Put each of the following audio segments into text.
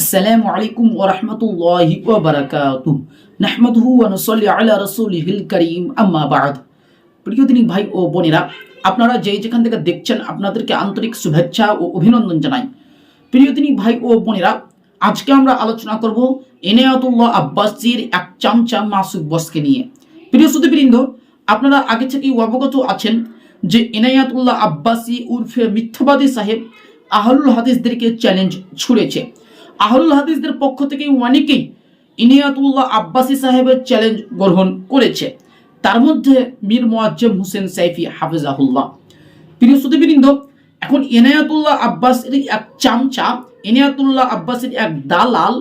আসসালামু আলাইকুম ওয়া রাহমাতুল্লাহি ওয়া বারাকাতুহু নাহমাদুহু ওয়া নুসাল্লি আলা রাসূলিহিল কারীম আম্মা বা'দ। প্রিয় দিনী ভাই ও বোনেরা, আপনারা যেখান থেকে দেখছেন আপনাদেরকে আন্তরিক শুভেচ্ছা ও অভিনন্দন জানাই। প্রিয় দিনী ভাই ও বোনেরা, আজকে আমরা আলোচনা করব ইনায়াতুল্লাহ আব্বাসীর এক চামচা মাসুক বসকে নিয়ে। প্রিয় সুধীবৃন্দ, আপনারা আগে থেকেই অবগত আছেন যে ইনায়াতুল্লাহ আব্বাসী উর্ফে মিথ্যাবাদী সাহেব আহলুল হাদিসদেরকে চ্যালেঞ্জ ছুড়েছে। আহলুল হাদিসদের পক্ষ থেকে অনেকেই ইনায়াতুল্লাহ আব্বাসী সাহেবের চ্যালেঞ্জ গ্রহণ করেছে, তার মধ্যে মীর মুয়াজ্জেম হোসেন সাইফি হাফিজাহুল্লাহ। প্রিয় সুধীবৃন্দ, এখন ইনায়াতুল্লাহ আব্বাসীর এক চামচা, ইনায়াতুল্লাহ আব্বাসীর এক দালাল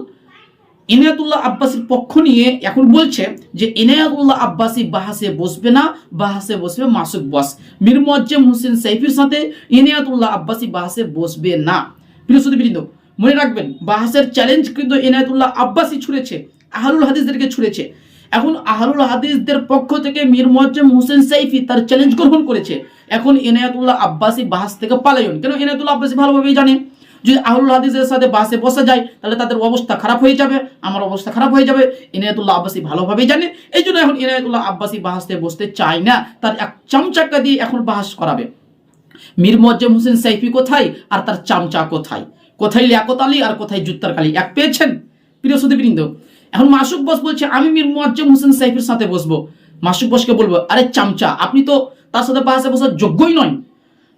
ইনায়াতুল্লাহ আব্বাসীর পক্ষ নিয়ে এখন বলছে যে ইনায়াতুল্লাহ আব্বাসী বাহাসে বসবে না, বাহাসে বসবে মাসুক বস। মীর মুয়াজ্জেম হোসেন সাইফির সাথে ইনায়াতুল্লাহ আব্বাসী বাহাসে বসবে না। প্রিয় সুধীবৃন্দ, মনে রাখবেন, বাহাসের চ্যালেঞ্জ কিন্তু ইনায়াতুল্লাহ আব্বাসী ছুড়েছে, আহলুল হাদিসদেরকে ছুড়েছে। এখন আহলুল হাদিসদের পক্ষ থেকে মীর মুয়াজ্জেম হোসেন সাইফি তার চ্যালেঞ্জ গ্রহণ করেছে। এখন ইনায়াতুল্লাহ আব্বাসী বাহাস থেকে পালায়ন। কেন? ইনায়াতুল্লাহ আব্বাসী ভালোভাবেই জানে যদি আহলুল হাদিসের সাথে বাসে বসা যায় তাহলে তাদের অবস্থা খারাপ হয়ে যাবে, আমার অবস্থা খারাপ হয়ে যাবে। ইনায়াতুল্লাহ আব্বাসী ভালোভাবেই জানে, এই জন্য এখন ইনায়াতুল্লাহ আব্বাসী বাহাসে বসতে চায় না, তার এক চামচাকা দিয়ে এখন বাহাস করাবে। মীর মুয়াজ্জেম হোসেন সাইফি কোথায় আর তার চামচা কোথায়? কোথায় লিয়াকত আলী আর কোথায় জুত্তার কালী? এক পেয়েছেন? প্রিয় সুধীবৃন্দ, এখন মাসুক বস বলছে আমি মীর মুয়াজ্জেম হোসেন সাইফির সাথে বসবো। মাসুক বসকে বলবো, আরে চামচা, আপনি তো তার সাথে বাহাসে বসার যোগ্যই নয়।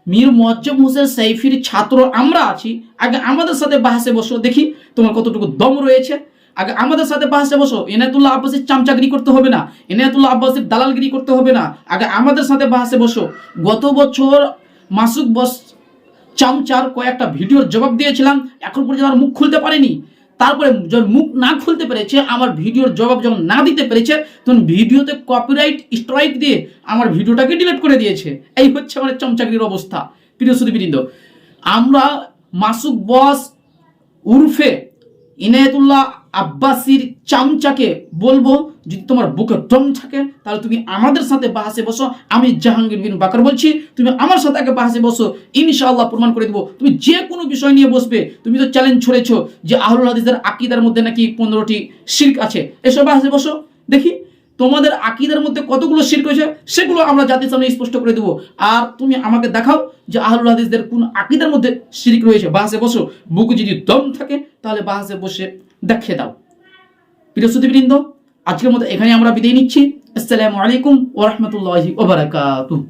মীর মুয়াজ্জেম হোসেন সাইফির ছাত্র আমরা আছি, আগে আমাদের সাথে বাহাসে বসো, দেখি তোমার কতটুকু দম রয়েছে। আগে আমাদের সাথে বাহাসে বসো। ইনায়াতুল্লাহ আব্বাসীর চামচাগিরি করতে হবে না, ইনায়াতুল্লাহ আব্বাসীর দালালগিরি করতে হবে না, আগে আমাদের সাথে বাহাসে বসো। গত বছর মাসুক বস চামচার কয়েকটা ভিডিওর জবাব দিয়েছিলাম, এখন পর্যন্ত আমার মুখ খুলতে পারেনি। তারপরে যখন মুখ না খুলতে পেরেছে, আমার ভিডিওর জবাব যখন না দিতে পেরেছে, তখন ভিডিওতে কপিরাইট স্ট্রাইক দিয়ে আমার ভিডিওটাকে ডিলিট করে দিয়েছে। এই হচ্ছে আমার চামচাগিরির অবস্থা। প্রিয় সুধীবৃন্দ, আমরা মাসুক বস উর্ফে ইনায়াতুল্লাহ আব্বাসীর চামচাকে বলবো, যদি তোমার বুকে দম থাকে তাহলে তুমি আমাদের সাথে বাহাসে বসো। আমি জাহাঙ্গীর বিন বাকর বলছি, তুমি আমার সাথে আগে বাহাসে বসো, ইনশাআল্লাহ প্রমাণ করে দেবো তুমি যে কোনো বিষয় নিয়ে বসবে। তুমি তো চ্যালেঞ্জ ছড়েছো যে আহলুল হাদিসের আকীদার মধ্যে নাকি 15টি শিরক আছে, এসব বাহাসে বসো, দেখি তোমাদের আকীদার মধ্যে কতগুলো শিরক হয়েছে, সেগুলো আমরা জাতির সামনে স্পষ্ট করে দেবো। আর তুমি আমাকে দেখাও যে আহলুল হাদিসদের কোন আকীদার মধ্যে শিরক রয়েছে, বাহাসে বসো। বুকে যদি দম থাকে তাহলে বাহাসে বসে দেখিয়ে দাও। প্রিয় সুধীবৃন্দ, আজকের মতো এখানে আমরা বিদায় নিচ্ছি। আসসালামু আলাইকুম ওয়া রাহমাতুল্লাহি ওয়া বারাকাতুহু।